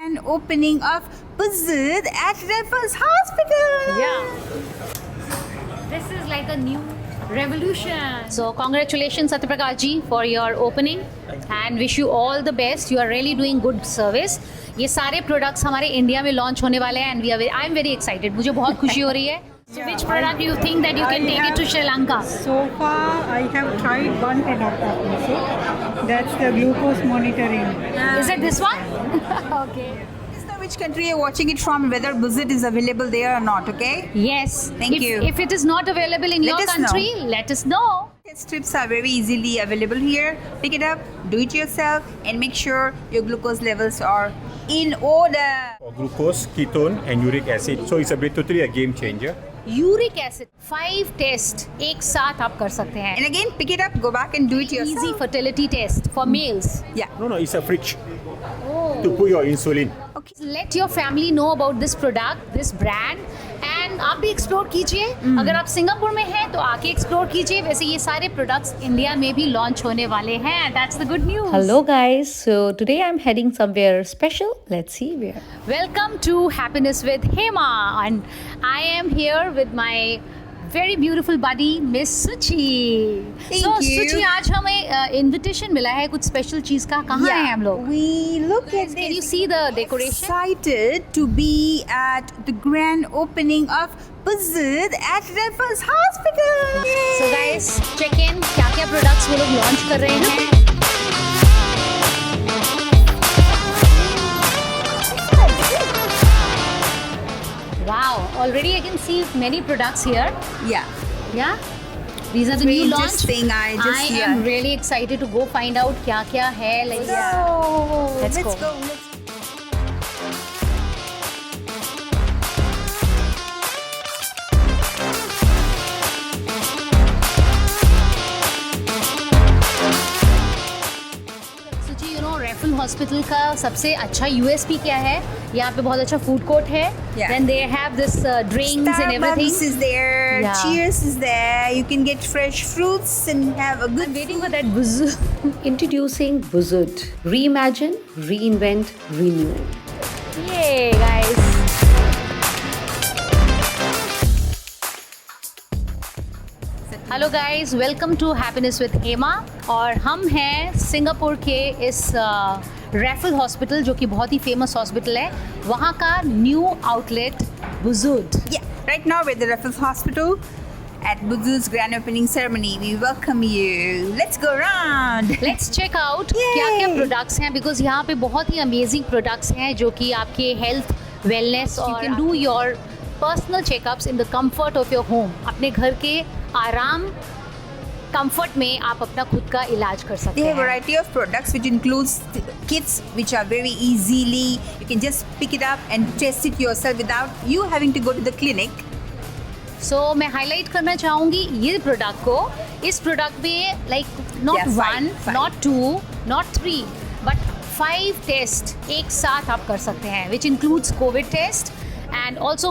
Grand opening of Buzz at Raffles Hospital. Yeah. This is like a new revolution. So congratulations Satyaprakash ji for your opening and wish you all the best. You are really doing good service. ये सारे products हमारे India में launch होने वाले हैं and I am very excited. मुझे बहुत खुशी हो रही है. So which product do you think that you can take it to Sri Lanka? So far, I have tried one product also. That's the glucose monitoring. Is it this one? Okay. Let us know which country you're watching it from, whether Buzz is available there or not, okay? Yes. Thank you. If it is not available in Let your us country, let us know. Test strips are very easily available here. Pick it up, do it yourself, and make sure your glucose levels are in order. For glucose, ketone and uric acid. So it's totally a game changer. Uric acid 5 test एक साथ आप कर सकते हैं. And again, pick it up, go back and do it yourself. Easy fertility test for males. Yeah. No, it's a fridge to put your insulin. Okay. Let your family know about this product, this brand, and आप भी explore कीजिए. अगर आप Singapore में हैं तो आके explore कीजिए. वैसे ये सारे प्रोडक्ट्स इंडिया में भी लॉन्च होने वाले हैं. That's the good news. Hello guys, so today I'm heading somewhere special. Let's see where. Welcome to Happiness with Hema, and I am here with my very beautiful buddy Miss Suchi. Thank so you. Suchi, आज हमें invitation मिला है कुछ special चीज का. कहाँ हैं हम लोग? We look at Can you this. see the decoration? Excited to be at the grand opening of Buzz at Raffles Hospital. So guys, check in क्या क्या प्रोडक्ट्स वो लोग लॉन्च कर रहे हैं. Wow, already I can see many products here. Yeah. Yeah, these are the Very new launch. interesting. I am really excited to go find out क्या क्या है. Like Let's go. go. सुची, you know रेफल hospital का सबसे अच्छा USP क्या है? यहाँ पे बहुत अच्छा फूड कोर्ट है. Yeah. Then they have this drinks and everything. Starbucks is there. Yeah. Cheers is there. You can get fresh fruits and have a good. I'm waiting for that buzz. Introducing Buzzard. Reimagine, reinvent, renew. Yay, guys. Hello guys, welcome to happiness with Hema. और हम हैं Singapore के इस रेफल hospital जो कि बहुत ही famous hospital है. वहाँ का न्यू आउटलेट बुजुर्ग. Yeah. Right now we're at the Raffles Hospital at Buzz's grand opening ceremony. We welcome you. Let's go around. Let's check out Yay! क्या क्या प्रोडक्ट्स हैं, बिकॉज यहाँ पे बहुत ही अमेजिंग प्रोडक्ट्स हैं जो कि आपके health wellness you can do your personal checkups in the comfort of your home. अपने घर के आराम कंफर्ट में आप अपना खुद का इलाज कर सकते They have a हैं. variety of products which includes kits which are very easily. You can just pick it up and test it yourself without you having to go to the clinic. सो मैं highlight करना चाहूँगी ये product को. इस product में like not Yeah, one, five. Not two, not 3, but 5 test एक साथ आप कर सकते हैं, which includes Covid test and also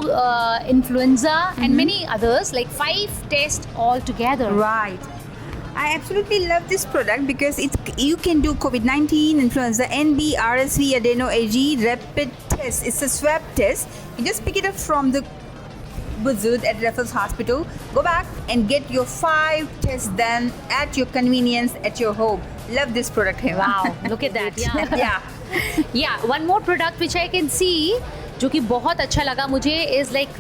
influenza and many others, like 5 tests all together. Right. I absolutely love this product because you can do COVID-19, influenza, NB, RSV, adeno, AG, rapid test. It's a swab test. You just pick it up from the Buzzard at Raffles Hospital. Go back and get your 5 tests done at your convenience at your home. Love this product, Hema. Wow, look at that. Yeah. Yeah, one more product which I can see जो कि बहुत अच्छा लगा मुझे is like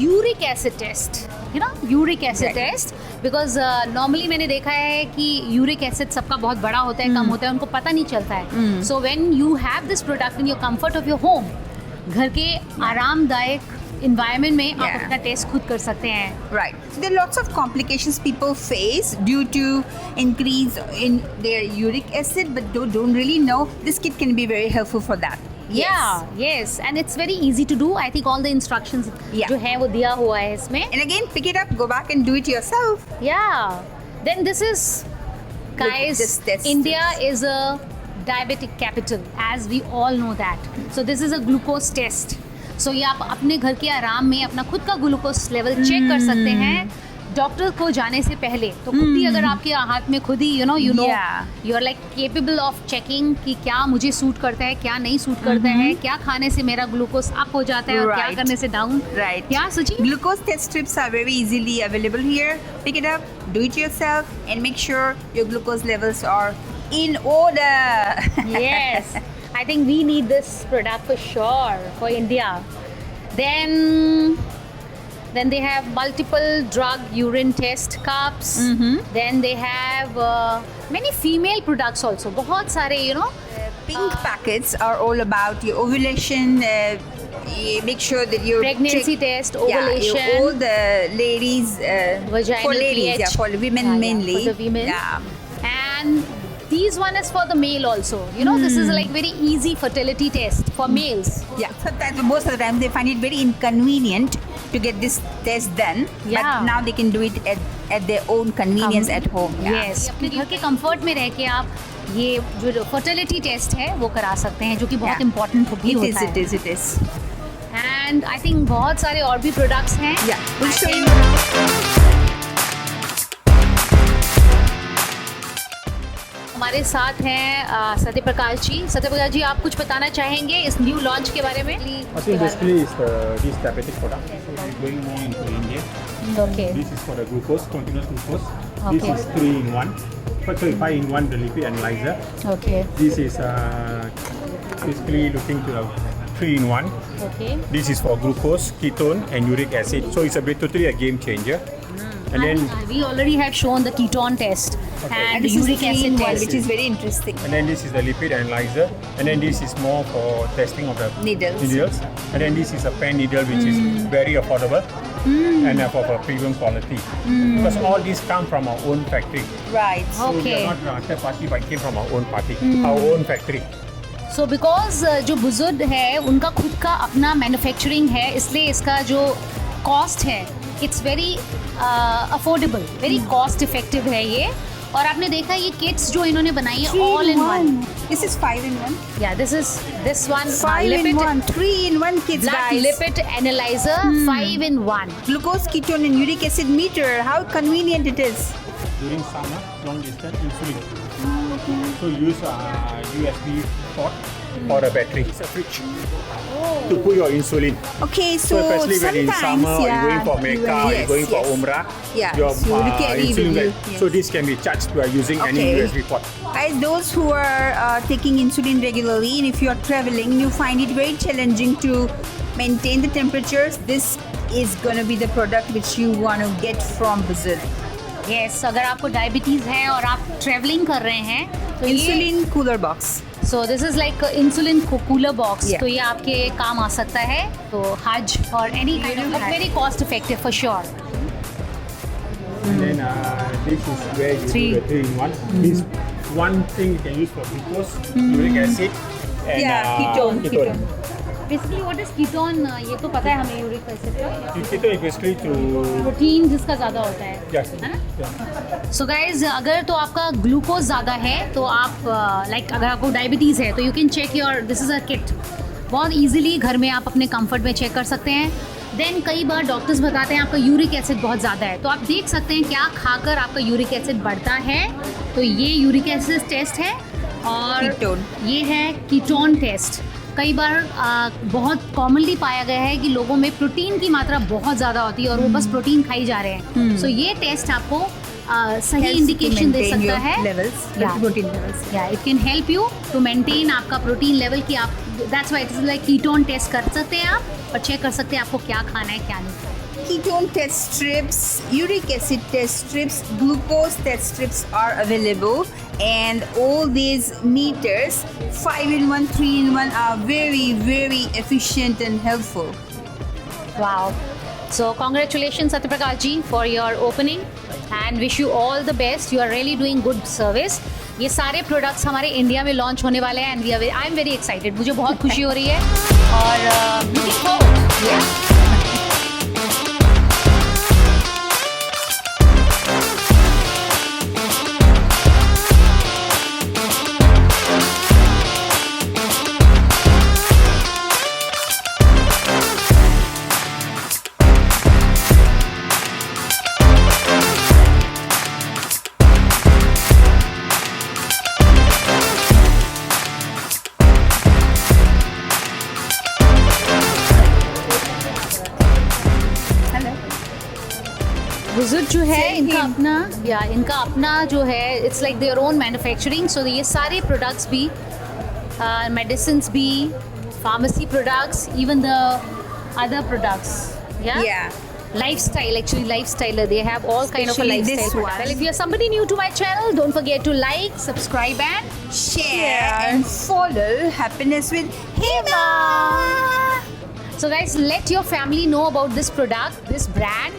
uric acid test. You know, uric acid Right. test, because normally मैंने देखा है कि uric acid सबका बहुत बड़ा होता है, कम होता है, उनको पता नहीं चलता है. So when you have this product in your comfort of your home, घर के आरामदायक environment में आप Yeah. अपना टेस्ट खुद कर सकते हैं. Right. So there are lots of complications people face due to increase in their uric acid, but don't really know. This kit can be very helpful for that. Yeah, yes, and it's very easy to do. I think all the instructions Yeah. जो है वो दिया हुआ है इसमें. And again, pick it up, go back and do it yourself. Yeah. Then this is, guys, this India is a diabetic capital, as we all know that. So this is a glucose test. So ये आप अपने घर के आराम में अपना खुद का ग्लूकोज लेवल चेक कर सकते हैं. डॉक्टर को जाने से पहले तो खुद ही अगर आपके हाथ में खुद ही you know Yeah. You are like capable of checking कि क्या मुझे सूट करता है, क्या नहीं सूट करता है, क्या खाने से मेरा ग्लूकोज अप हो जाता है और क्या Right. करने से डाउन. Right. क्या सची? Glucose test strips are very easily available here. Pick it up, do it yourself, and make sure your glucose levels are in order. Yes, I think we need this product for sure for India. Then they have multiple drug urine test cups. Then they have many female products also. बहुत सारे Pink packets are all about your ovulation. Make sure that your pregnancy test, ovulation. Yeah, all the ladies. Vaginal for ladies, pH. yeah, for women Yeah, mainly. for the women. Yeah. And these one is for the male also. This is like very easy fertility test for males. Yeah, sometimes most of the time they find it very inconvenient to get this test done. Yeah. But now they can do it at their own convenience at home. Yeah. Yes. अपने घर के comfort में रह के आप ये जो fertility test है वो करा सकते हैं, जो कि बहुत Yeah. इम्पोर्टेंट भी It होता is. It is. And I think बहुत सारे और भी प्रोडक्ट्स हैं. Yeah. We'll I show think- you. हमारे साथ हैं सत्य प्रकाश जी. सत्य प्रकाश जी, आप कुछ बताना चाहेंगे इस न्यू लॉन्च के बारे में? I think basically it's this diabetic product. So we're going more into India. Okay. This is for the glucose, continuous glucose. Okay. This is 3-in-1. Sorry, 5-in-1, the lipid analyzer. Okay. This is basically looking to the 3-in-1. Okay. This is for glucose, ketone, and uric acid. So it's a bit totally a game changer. And then we already have shown the ketone test and And the this is uric acid 3-in-1, test. which is very interesting. this is the lipid analyzer, and then this is more for testing of the Needles. and then this is a pen needle which is very affordable and of a premium quality because all these come from our own factory. Right. So we Okay. are not a third party, but came from our own party, our own factory. So because जो बुजुर्ग है उनका खुद का अपना manufacturing है, इसलिए इसका जो कॉस्ट है it's very affordable, very cost effective है ये. और आपने देखा ये किट्स जो इन्होंने बनाई है all in one. This is 5-in-1. या this one 5-in-1. 3-in-1 kids, blood guys. lipid analyzer 5-in-1. Glucose, ketone, and uric acid meter. How convenient it is. During summer, long distance insulin. So use a USB port or a battery. It's a fridge to put your insulin. Okay, So so especially when in sometimes, summer, or yeah, you're going for Mecca, or you're going for Umrah, Yeah, your so you carry insulin with you, bag. yes. So this can be charged by using any Okay. USB port. Guys, those who are taking insulin regularly, and if you are traveling, you find it very challenging to maintain the temperatures, this is going to be the product which you want to get from Brazil. Yes, अगर आपको diabetes है और आप travelling कर रहे हैं तो Insulin cooler box. So this is like insulin cooler box. Yeah. तो ये आपके काम आ सकता है तो हज और any kind of very cost effective for sure. And then this is where you Three. do the 3-in-1. This one thing you can use for glucose, uric acid, and Yeah, ketone. Basically what is ketone? ये तो पता है हमें uric acid का. Ketone is basically to protein जिसका ज़्यादा होता है. yes. है ना? Yeah. सो गाइज, अगर तो आपका ग्लूकोज ज़्यादा है तो आप लाइक अगर आपको डायबिटीज़ है तो you can check your, this is a kit. बहुत इजीली घर में आप अपने कंफर्ट में चेक कर सकते हैं. देन कई बार डॉक्टर्स बताते हैं आपका यूरिक एसिड बहुत ज़्यादा है, तो आप देख सकते हैं क्या खाकर आपका यूरिक एसिड बढ़ता है. तो ये यूरिक एसिड टेस्ट है और Ketone. ये है कीटोन टेस्ट. कई बार बहुत कॉमनली पाया गया है कि लोगों में प्रोटीन की मात्रा बहुत ज़्यादा होती है और वो बस प्रोटीन खाई जा रहे हैं. सो ये टेस्ट आपको सही Helps to इंडिकेशन दे maintain सकता your है. levels, Yeah. protein levels. या it can help you to maintain आपका प्रोटीन लेवल की आप, that's why it is like ketone test कर सकते हैं आप और चेक कर सकते हैं आपको क्या खाना है क्या नहीं. Ketone test strips, uric acid test strips, glucose test strips are available, and all these meters, 5-in-1, 3-in-1, are very, very efficient and helpful. Wow. So congratulations Satyaprakash ji for your opening and wish you all the best. You are really doing good service. ये सारे products हमारे India में launch होने वाले हैं and I am very excited. मुझे बहुत खुशी हो रही है और लुकिंग फॉरवर्ड. बुजुर्ग जो है Tell इनका him. अपना इनका अपना जो है it's like their own manufacturing. So ये सारे प्रोडक्ट्स भी मेडिसिन्स भी pharmacy products even the other products Yeah. lifestyle, actually lifestyle, they have all kind of a Especially lifestyle this product. one. Well, if you're somebody new to my channel, don't forget to like, subscribe and Share and follow Happiness with Hema. so guys, let your family know about this product, this brand,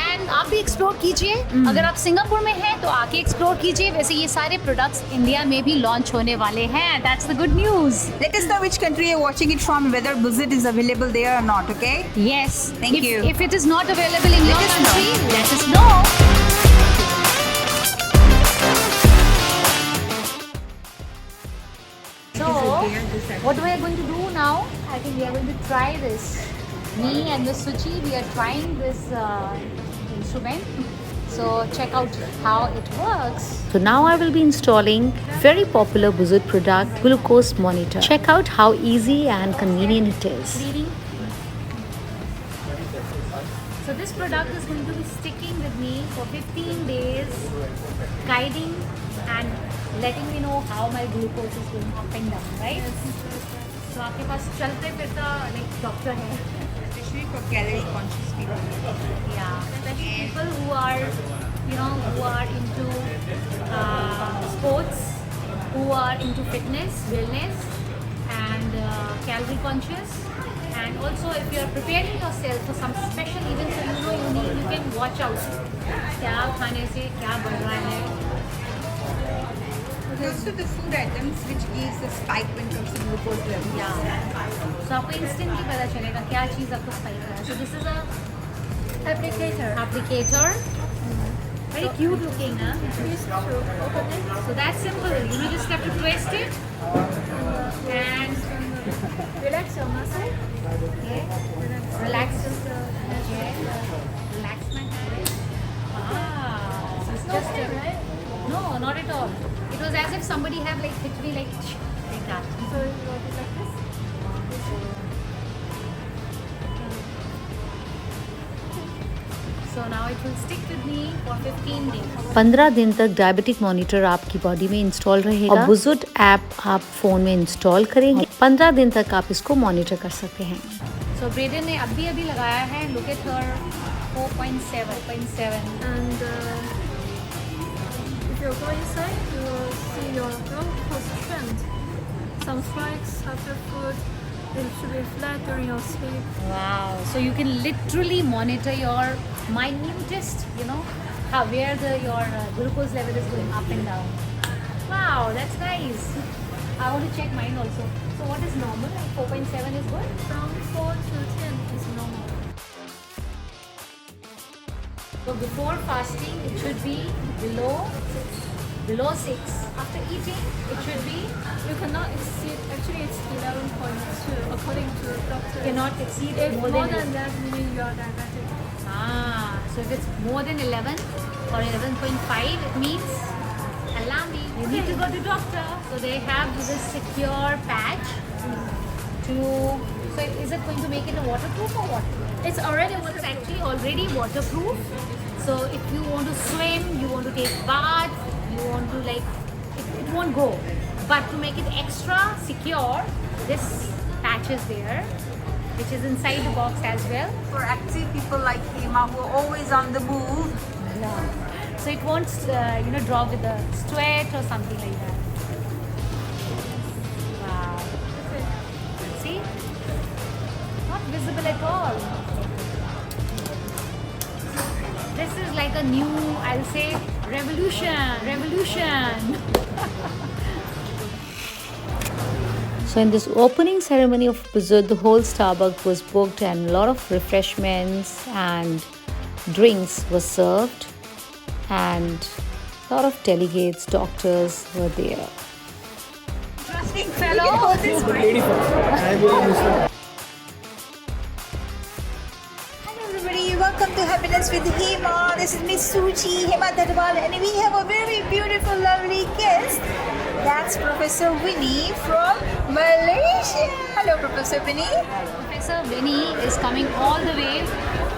and आप भी explore कीजिए. अगर आप Singapore में हैं तो आके explore कीजिए. वैसे ये सारे प्रोडक्ट्स इंडिया में भी लॉन्च होने वाले हैं. That's the good news. Let us know which country you're watching it from, whether Buzit is available there or not, okay? Yes. Thank you. If it is not available in your Let us know. country, let us know. So, what we are going to do now, I think we are going to try this. Me and Miss Suchi, we are trying this instrument. So, check out how it works. So now I will be installing very popular Buzut product, glucose monitor. Check out how easy and convenient it is. Reading. So, this product is going to be sticking with me for 15 days, guiding and letting me know how my glucose is going up and down, right? So, आपके पास चलते फिरता like doctor है. Especially for calorie conscious people. Yeah, especially people who are into sports, who are into fitness, wellness, and calorie conscious. And also, if you are preparing yourself for some special event, so you can watch out. क्या खाने से क्या बढ़ रहा है. Also the food items which gives a spike when it comes to glucose level. Yeah. So आपको instantly पता चलेगा क्या चीज़ आपको spike कर रहा है. So this is a applicator. Very cute looking, huh? So that's simple. You just have to twist it and Relax your muscle. okay, relax. Okay. Relax my hand. So it's just Right? no, not at all. It was as if somebody had like hit me like that. So you want it like this? So now it will stick with me for 15 days. 15 दिन तक diabetic monitor आपकी body में install रहेगा और बुजुट app आप phone में install करेंगे. 15 दिन तक आप इसको मॉनिटर कर सकते हैं. So Braden ने अभी लगाया है. Look at her 4.7. And if you go inside, you will see your glucose trend. Some spikes after food. It should be flat during your sleep. Wow. So you can literally monitor your minutest, where your glucose level is going up and down. Wow, that's nice. I want to check mine also. So what is normal? Like 4.7 is good? From 4 to 10 is normal. So before fasting, it should be below 6. After eating, it should be You cannot exceed, actually it's 11.2 according to the doctor. cannot exceed If more more than than that, meaning you are diabetic. So if it's more than 11 or 11.5, it means allow me. You need to go to doctor. So they have this secure patch to. So is it going to make it a waterproof or what? It's actually already waterproof. So if you want to swim, you want to take bath, you want to it won't go. But to make it extra secure, this patch is there, which is inside the box as well. For active people like Hema who are always on the move. So it won't, drop with the sweat or something like that. Wow. See? Not visible at all. This is like a new, I'll say, revolution. So in this opening ceremony of Buzut, the whole Starbucks was booked and a lot of refreshments and drinks were served, and a lot of delegates, doctors were there. Interesting fellow. Hello everybody, welcome to Happiness with Hema. This is Miss Suchi, Hema Dadwal, and we have a very beautiful, lovely guest. That's Professor Winnie from Malaysia. Hello, Professor Winnie. Professor Winnie is coming all the way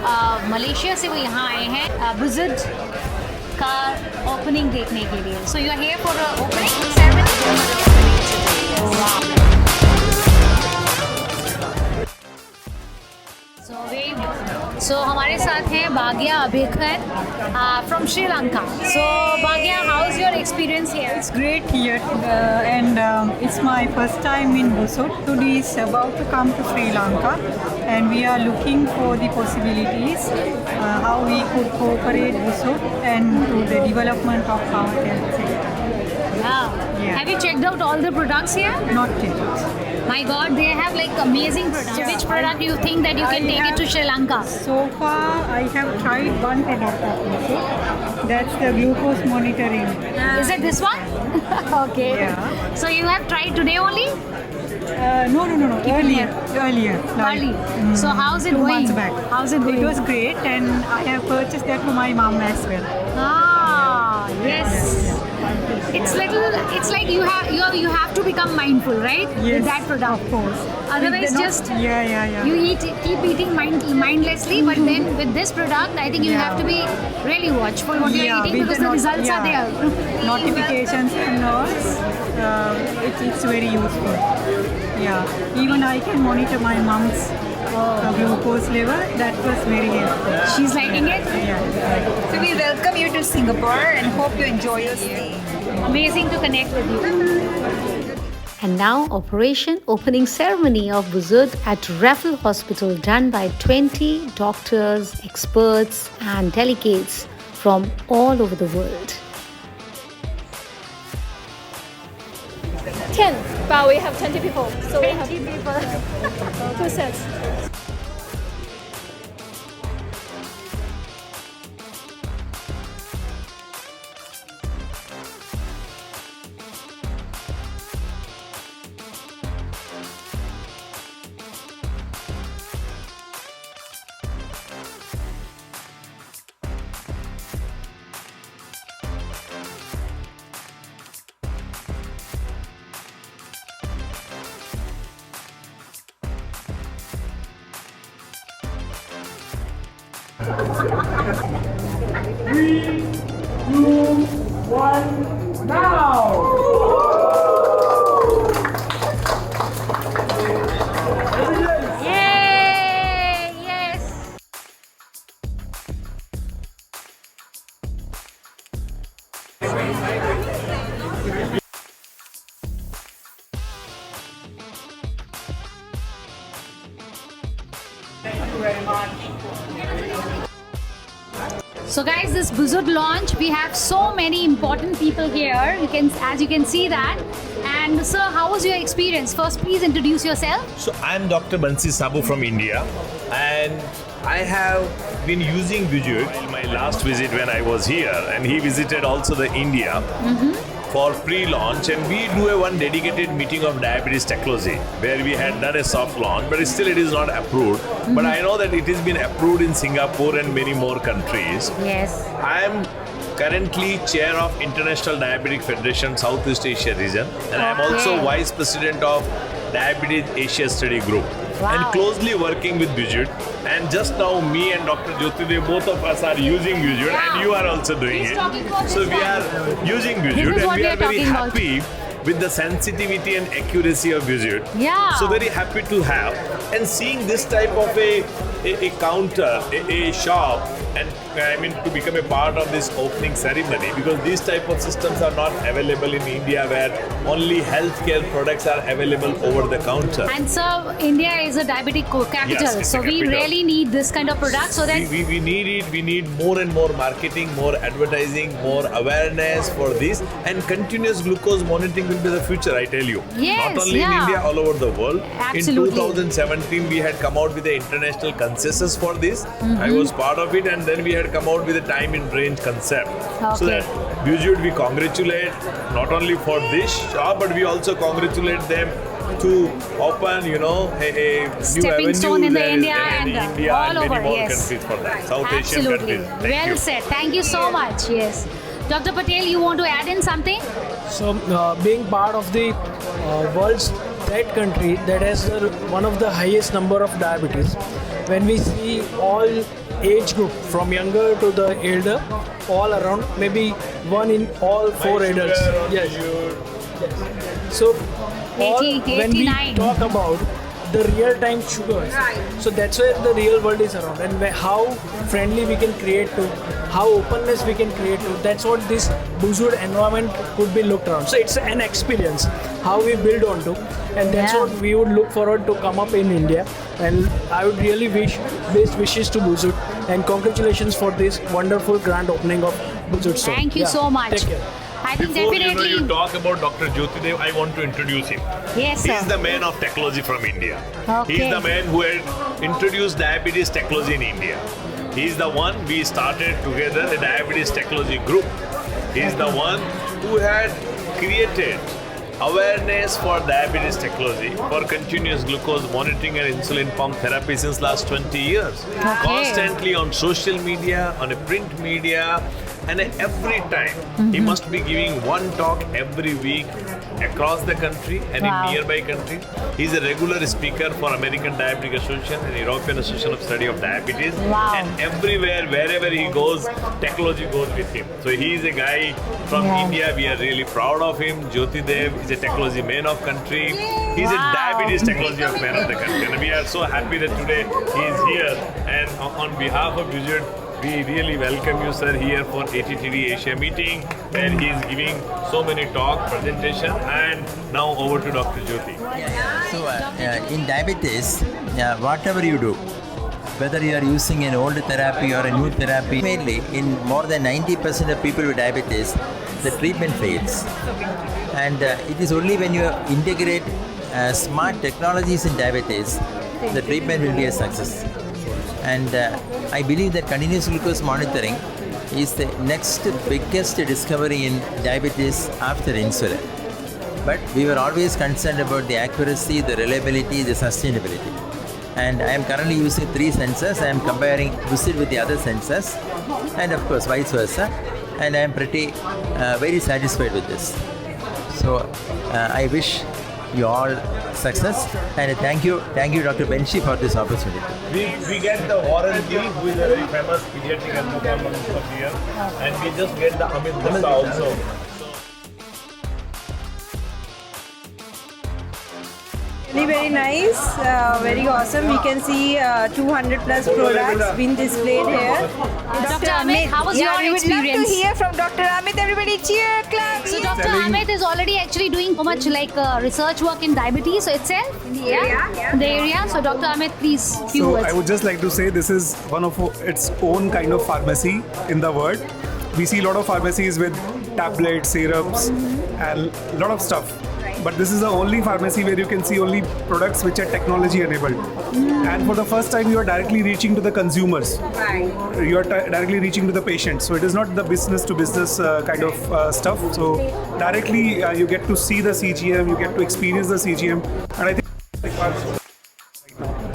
Malaysia से वो यहाँ आए हैं बुजुर्ग का opening देखने के लिए. So you are here for the opening ceremony? So हमारे साथ हैं भाग्या अबेकर from Sri Lanka. So Bhagya, how's your experience here? It's great here, and it's my first time in Busut. Today is about to come to Sri Lanka, and we are looking for the possibilities how we could cooperate Busut and to the development of our health sector. Wow. Yeah. Have you checked out all the products here? Not yet. My God, they have like amazing products. Yeah, Which product do you think that you can I take it to have- Sri Lanka? So far, I have tried one product of Busut. That's the glucose monitoring. Is it this one? Okay. Yeah. So you have tried today only? No. Earlier. Like, Early. So how's it 2 going? months back. How's it going? It was great, and I have purchased that for my mom as well. Ah, yes. It's like you have to become mindful, right? Yes, With that product. of course. Otherwise, With the just yeah. you keep eating mindlessly. But then with this product, I think you Yeah. have to be really watchful what you're eating with because the results are there. Notifications and all, it's very useful. Yeah, even I can monitor my mom's glucose level. That was very helpful. She's liking it. Yeah. So we welcome you to Singapore and hope you enjoy your stay. Amazing to connect with you. And now, Operation Opening Ceremony of Busut at Raffle Hospital, done by 20 doctors, experts, and delegates from all over the world. 10, but we have 20 people, so we have 2 sets. Yay! Yes. So guys, this Busut launch, we have so many important people here. As you can see that. And sir, how was your experience? First, please introduce yourself. So I'm Dr. Bansi Sabu from India, and I have been using Busut in my last visit when I was here, and he visited also the India for pre-launch, and we do a one dedicated meeting of diabetes technology where we had done a soft launch, but still it is not approved. But I know that it has been approved in Singapore and many more countries. Yes. I am currently chair of International Diabetic Federation Southeast Asia region, and I am also Okay. vice president of Diabetes Asia Study Group, and Wow. closely working with Busut. And just now, me and Dr. Jyoti, both of us are using Busut, Yeah. and you are also doing He's it. talking about So this we one. are using This Busut, is and what we we are are very talking about. happy with the sensitivity and accuracy of Busut. Yeah. So very happy to have, and seeing this type of a counter, a shop, and I mean to become a part of this opening ceremony, because these type of systems are not available in India, where only healthcare products are available over the counter. And sir, India is a diabetic capital, Yes, it's a so we capital. really need this kind of product so that we need it. We need more and more marketing, more advertising, more awareness for this, and continuous glucose monitoring will be the future, I tell you. Yes, Not only in yeah. India, all over the world. Absolutely. In 2017, we had come out with the international consensus for this. I was part of it, and then we had come out with a time in range concept. So Okay. that Busut, we congratulate not only for this shop, but we also congratulate them to open, a new Stepping avenue stone in the there India in and India all and many over, more yes. countries for that. South Asian absolutely countries. Thank well you. said. Thank you so much. Yes, Dr. Patel, you want to add in something? So, being part of the world's third country that has one of the highest number of diabetes, when we see all age group from younger to the elder, all around, maybe one in all four adults. Yes. So all, 80, when we 89. talk about the real-time sugars, so that's where the real world is around, and how friendly we can create to, how openness we can create to. That's what this Buzud environment could be looked around. So it's an experience how we build onto, and that's what we would look forward to come up in India. And I would really wish best wishes to Buzud, and congratulations for this wonderful grand opening of Buzud store. Thank you so much. Take care. I think Before definitely. you talk about Dr. Jyoti Dev, I want to introduce him. Yes, sir. He's the man of technology from India. Okay. He's the man who had introduced diabetes technology in India. He's the one we started together a diabetes technology group. He's the one who had created awareness for diabetes technology, for continuous glucose monitoring and insulin pump therapy since last 20 years. Constantly on social media, on a print media, and every time he must be giving one talk every week across the country and in nearby countries. He's a regular speaker for American Diabetic Association and European Association of Study of Diabetes. And everywhere, wherever he goes, technology goes with him. So he is a guy from India. We are really proud of him. Jyoti Dev is a technology man of country. He's a diabetes technology man of the country. And we are so happy that today he is here. And on behalf of Buzud, we really welcome you, sir, here for ATTD Asia meeting, where he is giving so many talk, presentation, and now over to Dr. Jyoti. So in diabetes, whatever you do, whether you are using an old therapy or a new therapy, mainly in more than 90% of people with diabetes, the treatment fails. And it is only when you integrate smart technologies in diabetes, the treatment will be a success. And I believe that continuous glucose monitoring is the next biggest discovery in diabetes after insulin. But we were always concerned about the accuracy, the reliability, the sustainability. And I am currently using 3 sensors. I am comparing Buzud with the other sensors, and of course vice versa. And I am pretty very satisfied with this. So I wish you all success, and thank you Dr. Benshi for this opportunity. We get the Warren G, who is a very famous pediatric endocrinologist from here, and we just get the Amit Gupta also. Very nice, very awesome. We can see 200 plus products being displayed here. Dr. Amit, how was your we would love experience? to hear from Dr. Amit. Everybody cheer, clap. So Dr. Amit is already actually doing so much like research work in diabetes itself in the area. So Dr. Amit, please, few So words. I would just like to say this is one of its own kind of pharmacy in the world. We see a lot of pharmacies with tablets, syrups, and a lot of stuff. But this is the only pharmacy where you can see only products which are technology enabled. And for the first time, you are directly reaching to the consumers. You are directly reaching to the patients. So it is not the business to business kind of stuff. So directly you get to see the CGM, you get to experience the CGM. And I think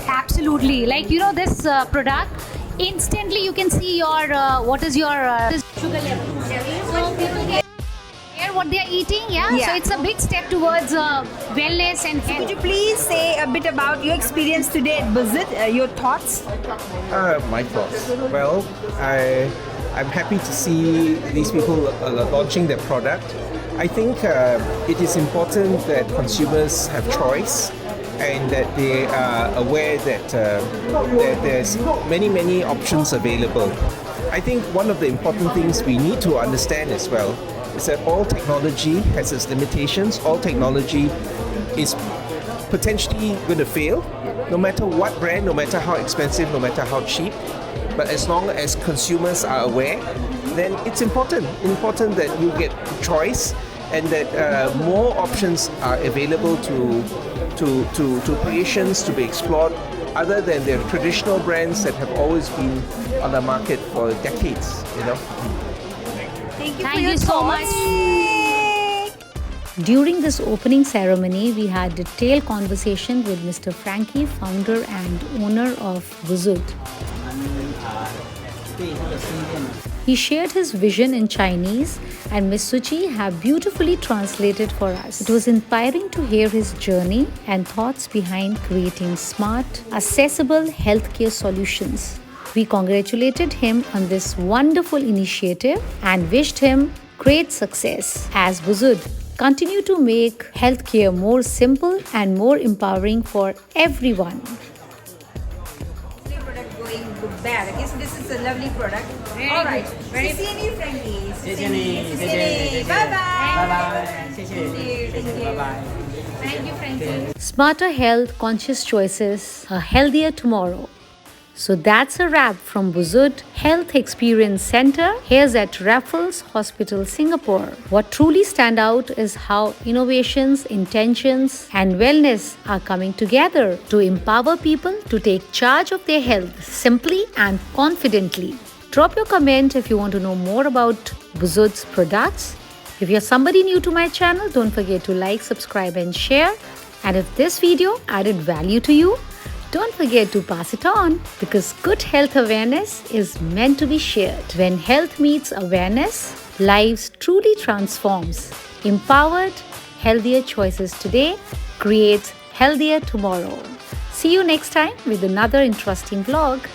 Absolutely. Like, this product, instantly you can see your, what is your sugar level. So people get what they are eating, so it's a big step towards wellness and health. Could you please say a bit about your experience today at Buzud, your thoughts? My thoughts. Well, I'm happy to see these people launching their product. I think it is important that consumers have choice and that they are aware that there's many options available. I think one of the important things we need to understand as well is that all technology has its limitations. All technology is potentially going to fail, no matter what brand, no matter how expensive, no matter how cheap. But as long as consumers are aware, then it's important that you get choice and that more options are available to patients to be explored, other than the traditional brands that have always been on the market for decades. Thank you so much. During this opening ceremony, we had a detailed conversation with Mr. Frankie, founder and owner of Buzud. He shared his vision in Chinese, and Ms. Suchi have beautifully translated for us. It was inspiring to hear his journey and thoughts behind creating smart, accessible healthcare solutions. We congratulated him on this wonderful initiative and wished him great success as Buzud continue to make healthcare more simple and more empowering for everyone. Product going bad. Okay, so this is a lovely product. All right. Very CCNE friendly. CCNE. Bye bye. Thank you, Frankie. Smarter health, conscious choices, a healthier tomorrow. So that's a wrap from Buzud Health Experience Center. Here's at Raffles Hospital, Singapore. What truly stand out is how innovations, intentions and wellness are coming together to empower people to take charge of their health simply and confidently. Drop your comment if you want to know more about Buzud's products. If you're somebody new to my channel, don't forget to like, subscribe and share. And if this video added value to you, don't forget to pass it on, because good health awareness is meant to be shared. When health meets awareness, lives truly transforms. Empowered, healthier choices today creates healthier tomorrow. See you next time with another interesting vlog.